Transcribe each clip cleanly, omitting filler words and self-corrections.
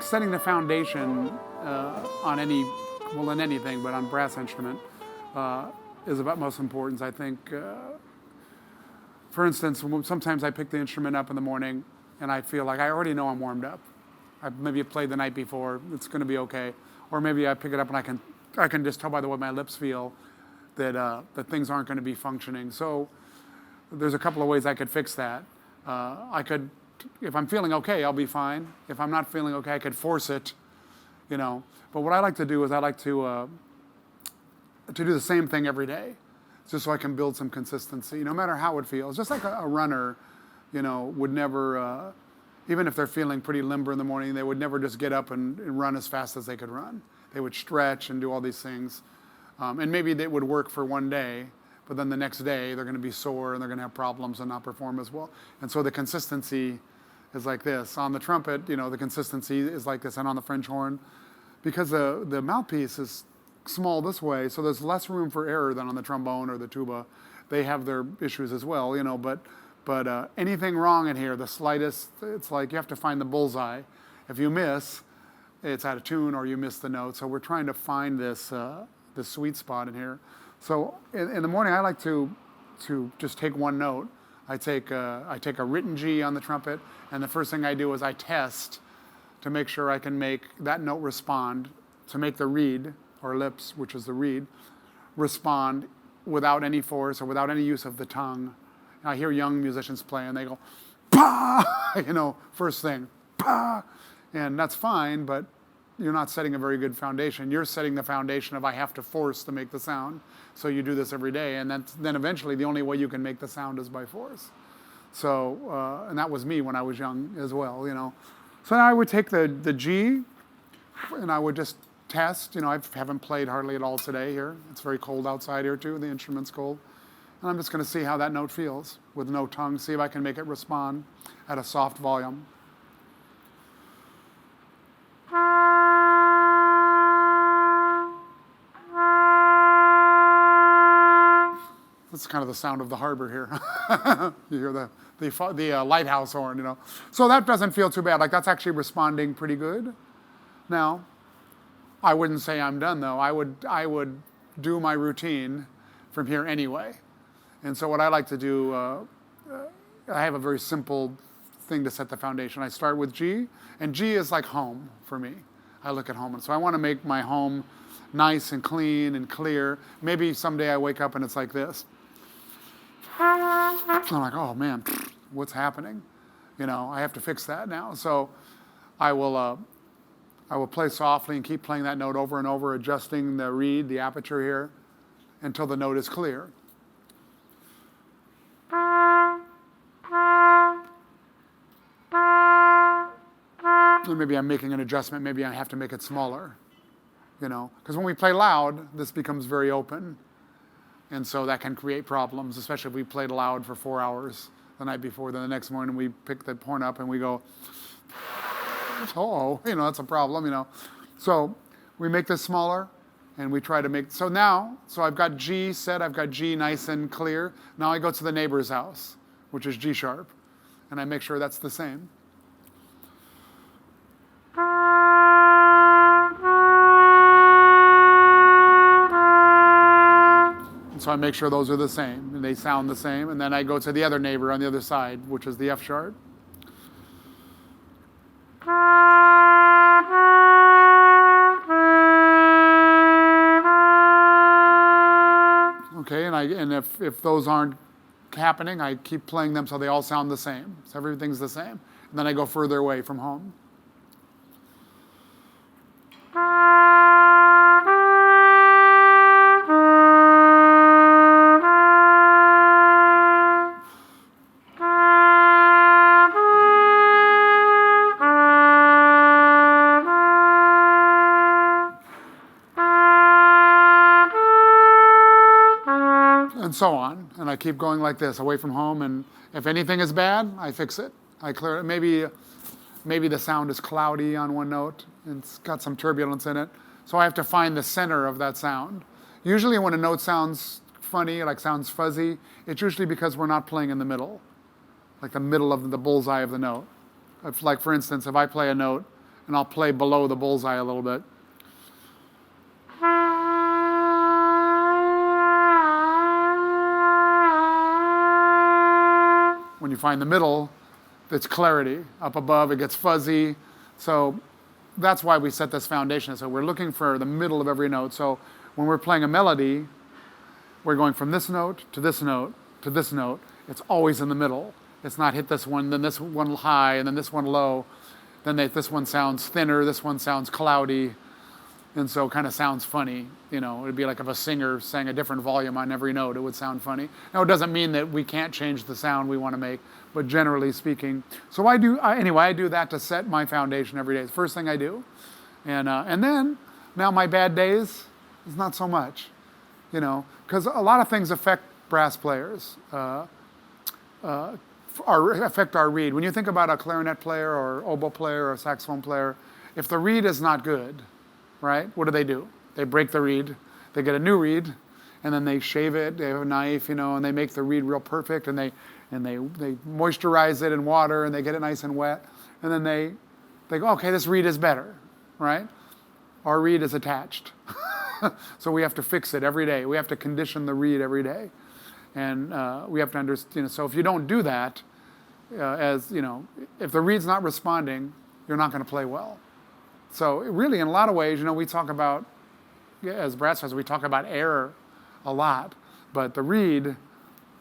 setting the foundation on any, well, in anything, but on brass instrument, is of utmost importance. I think, for instance, sometimes I pick the instrument up in the morning and I feel like I already know I'm warmed up. I maybe played the night before, it's going to be okay. Or maybe I pick it up and I can just tell by the way my lips feel that things aren't going to be functioning. So there's a couple of ways I could fix that. I could, if I'm feeling okay, I'll be fine. If I'm not feeling okay, I could force it, you know. But what I like to do is I like to do the same thing every day, just so I can build some consistency, no matter how it feels. Just like a runner, you know, would never, even if they're feeling pretty limber in the morning, they would never just get up and run as fast as they could run. They would stretch and do all these things. And maybe they would work for one day, but then the next day they're going to be sore and they're going to have problems and not perform as well. And so the consistency is like this. On the trumpet, you know, the consistency is like this, and on the French horn, because the mouthpiece is small this way, so there's less room for error than on the trombone or the tuba. They have their issues as well, you know, but anything wrong in here, the slightest, it's like you have to find the bullseye. If you miss, it's out of tune or you miss the note. So we're trying to find this sweet spot in here. So in the morning, I like to just take one note. I take a written G on the trumpet, and the first thing I do is I test to make sure I can make that note respond, to make the reed, or lips, which is the reed, respond without any force or without any use of the tongue. I hear young musicians play and they go, pa, you know, first thing, pa, and that's fine, but you're not setting a very good foundation. You're setting the foundation of I have to force to make the sound. So you do this every day, and then eventually the only way you can make the sound is by force. So, and that was me when I was young as well, you know. So I would take the G, and I would just test. You know, I haven't played hardly at all today here. It's very cold outside here too. The instrument's cold. And I'm just going to see how that note feels with no tongue, see if I can make it respond at a soft volume. That's kind of the sound of the harbor here. You hear the lighthouse horn, you know. So that doesn't feel too bad. Like that's actually responding pretty good. Now, I wouldn't say I'm done though. I would do my routine from here anyway. And so what I like to do, I have a very simple thing to set the foundation. I start with G, and G is like home for me. I look at home, and so I want to make my home nice and clean and clear. Maybe someday I wake up and it's like this. I'm like, oh man, what's happening? You know, I have to fix that now. So I will play softly and keep playing that note over and over, adjusting the reed, the aperture here, until the note is clear. And maybe I'm making an adjustment. Maybe I have to make it smaller, you know, because when we play loud, this becomes very open. And so that can create problems, especially if we played loud for 4 hours the night before. Then the next morning we pick the horn up and we go, oh, you know, that's a problem, you know. So we make this smaller and we try to make, so I've got G set, I've got G nice and clear. Now I go to the neighbor's house, which is G sharp, and I make sure that's the same. So I make sure those are the same, and they sound the same, and then I go to the other neighbor on the other side, which is the F sharp. Okay, and if those aren't happening, I keep playing them so they all sound the same. So everything's the same. And then I go further away from home. And so on, and I keep going like this, away from home, and if anything is bad, I fix it. I clear it. Maybe the sound is cloudy on one note, and it's got some turbulence in it, so I have to find the center of that sound. Usually when a note sounds funny, like sounds fuzzy, it's usually because we're not playing in the middle, like the middle of the bullseye of the note. If, like for instance, if I play a note and I'll play below the bullseye a little bit. When you find the middle, it's clarity. Up above, it gets fuzzy. So that's why we set this foundation. So we're looking for the middle of every note. So when we're playing a melody, we're going from this note to this note to this note. It's always in the middle. It's not hit this one, then this one high, and then this one low. Then this one sounds thinner, this one sounds cloudy, and so kind of sounds funny. You know, it'd be like if a singer sang a different volume on every note, it would sound funny. Now, it doesn't mean that we can't change the sound we want to make, but generally speaking. So I do that to set my foundation every day. It's the first thing I do. And then, now my bad days is not so much, you know, because a lot of things affect brass players. Affect our reed. When you think about a clarinet player or oboe player or saxophone player, if the reed is not good, right, what do? They break the reed, they get a new reed, and then they shave it, they have a knife, you know, and they make the reed real perfect, and they moisturize it in water, and they get it nice and wet, and then they go, okay, this reed is better, right? Our reed is attached. So we have to fix it every day. We have to condition the reed every day. And we have to understand, you know, so if you don't do that, as you know, if the reed's not responding, you're not going to play well. So really, in a lot of ways, you know, we talk about, as brass players, we talk about air a lot, but the reed,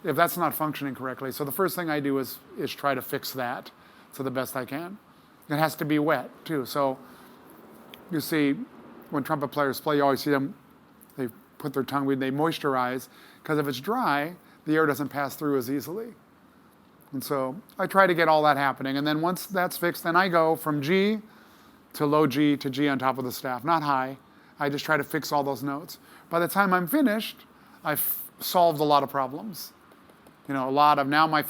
if that's not functioning correctly, so the first thing I do is try to fix that to the best I can. It has to be wet too. So you see, when trumpet players play, you always see them, they put their tongue, they moisturize, because if it's dry, the air doesn't pass through as easily. And so I try to get all that happening. And then once that's fixed, then I go from G to low G to G on top of the staff, not high. I just try to fix all those notes. By the time I'm finished, I've solved a lot of problems. You know, now my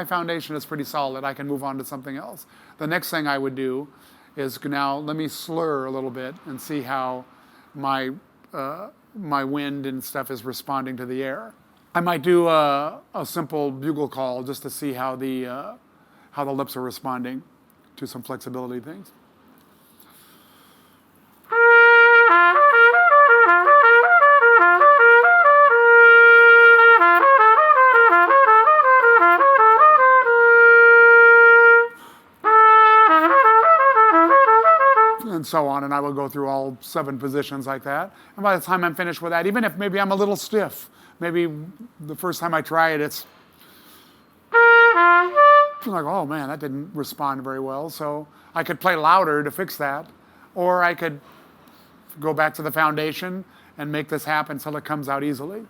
foundation is pretty solid. I can move on to something else. The next thing I would do is now let me slur a little bit and see how my wind and stuff is responding to the air. I might do a simple bugle call just to see how the lips are responding to some flexibility things. And so on, and I will go through all 7 positions like that. And by the time I'm finished with that, even if maybe I'm a little stiff, maybe the first time I try it, it's like, oh man, that didn't respond very well. So I could play louder to fix that, or I could go back to the foundation and make this happen until it comes out easily.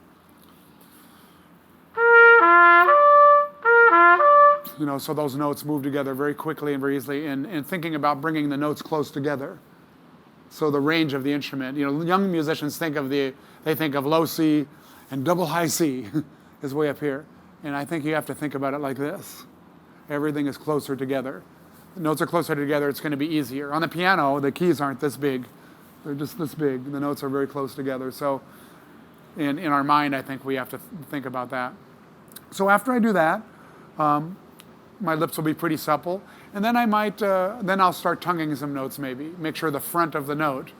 You know, so those notes move together very quickly and very easily, and thinking about bringing the notes close together. So the range of the instrument, you know, young musicians think of low C and double high C is way up here. And I think you have to think about it like this. Everything is closer together. The notes are closer together, it's going to be easier. On the piano, the keys aren't this big. They're just this big. The notes are very close together. So in our mind, I think we have to think about that. So after I do that, my lips will be pretty supple, and then I might, then I'll start tonguing some notes maybe. Make sure the front of the note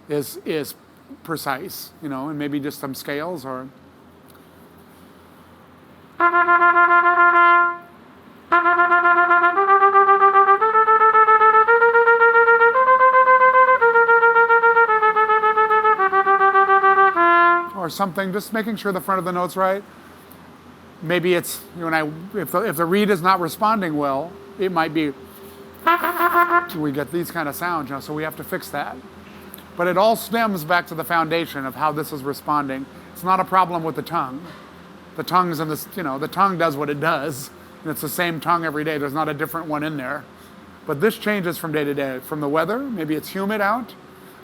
is precise, you know, and maybe just some scales or. Or something, just making sure the front of the note's right. Maybe it's, you know, if the reed is not responding well, it might be, we get these kind of sounds, you know, so we have to fix that. But it all stems back to the foundation of how this is responding. It's not a problem with the tongue. The tongue's in this, you know, the tongue does what it does, and it's the same tongue every day. There's not a different one in there. But this changes from day to day. From the weather, maybe it's humid out,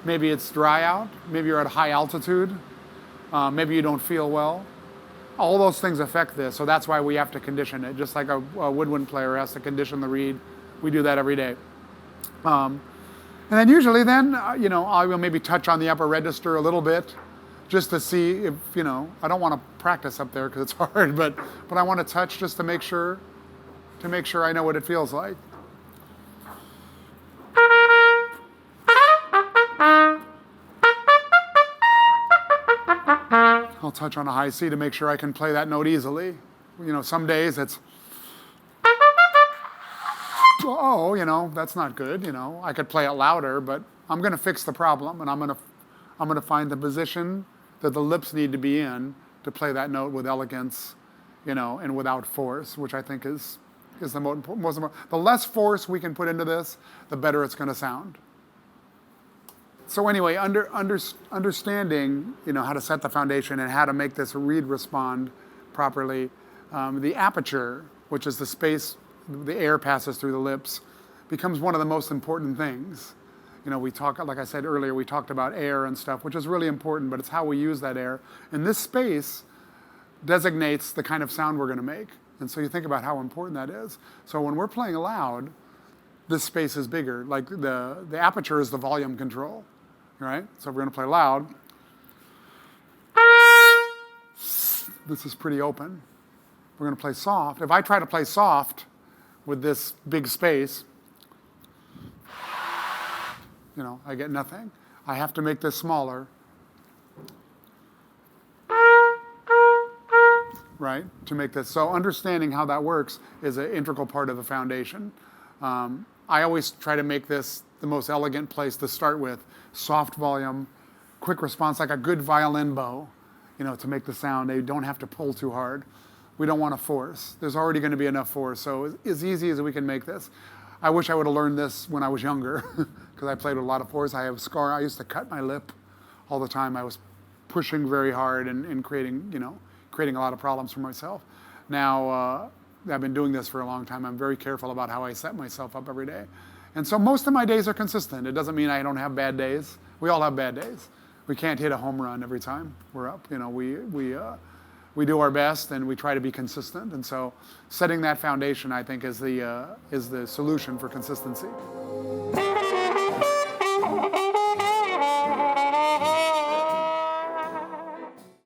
maybe it's dry out, maybe you're at high altitude, maybe you don't feel well. All those things affect this, so that's why we have to condition it. Just like a woodwind player has to condition the reed, we do that every day. And then usually then, you know, I will maybe touch on the upper register a little bit, just to see if, you know, I don't want to practice up there because it's hard, but I want to touch just to make sure I know what it feels like. I'll touch on a high C to make sure I can play that note easily. Some days it's, oh, that's not good. I could play it louder, but I'm going to fix the problem, and I'm going to find the position that the lips need to be in to play that note with elegance, and without force, which I think is the most important. The less force we can put into this, the better it's going to sound. So anyway, understanding, how to set the foundation and how to make this reed respond properly, the aperture, which is the space the air passes through the lips, becomes one of the most important things. We talk, like I said earlier, we talked about air and stuff, which is really important, but it's how we use that air. And this space designates the kind of sound we're going to make. And so you think about how important that is. So when we're playing loud, this space is bigger. Like the aperture is the volume control, right? So if we're going to play loud, this is pretty open. We're going to play soft. If I try to play soft with this big space, I get nothing. I have to make this smaller, right, to make this. So understanding how that works is an integral part of the foundation. I always try to make this the most elegant place to start with. Soft volume, quick response, like a good violin bow, to make the sound. They don't have to pull too hard. We don't want to force. There's already going to be enough force. So as easy as we can make this. I wish I would have learned this when I was younger, because I played with a lot of force. I have a scar. I used to cut my lip all the time. I was pushing very hard and creating a lot of problems for myself. Now, I've been doing this for a long time. I'm very careful about how I set myself up every day. And so most of my days are consistent. It doesn't mean I don't have bad days. We all have bad days. We can't hit a home run every time we're up. We do our best, and we try to be consistent. And so setting that foundation, I think, is the solution for consistency.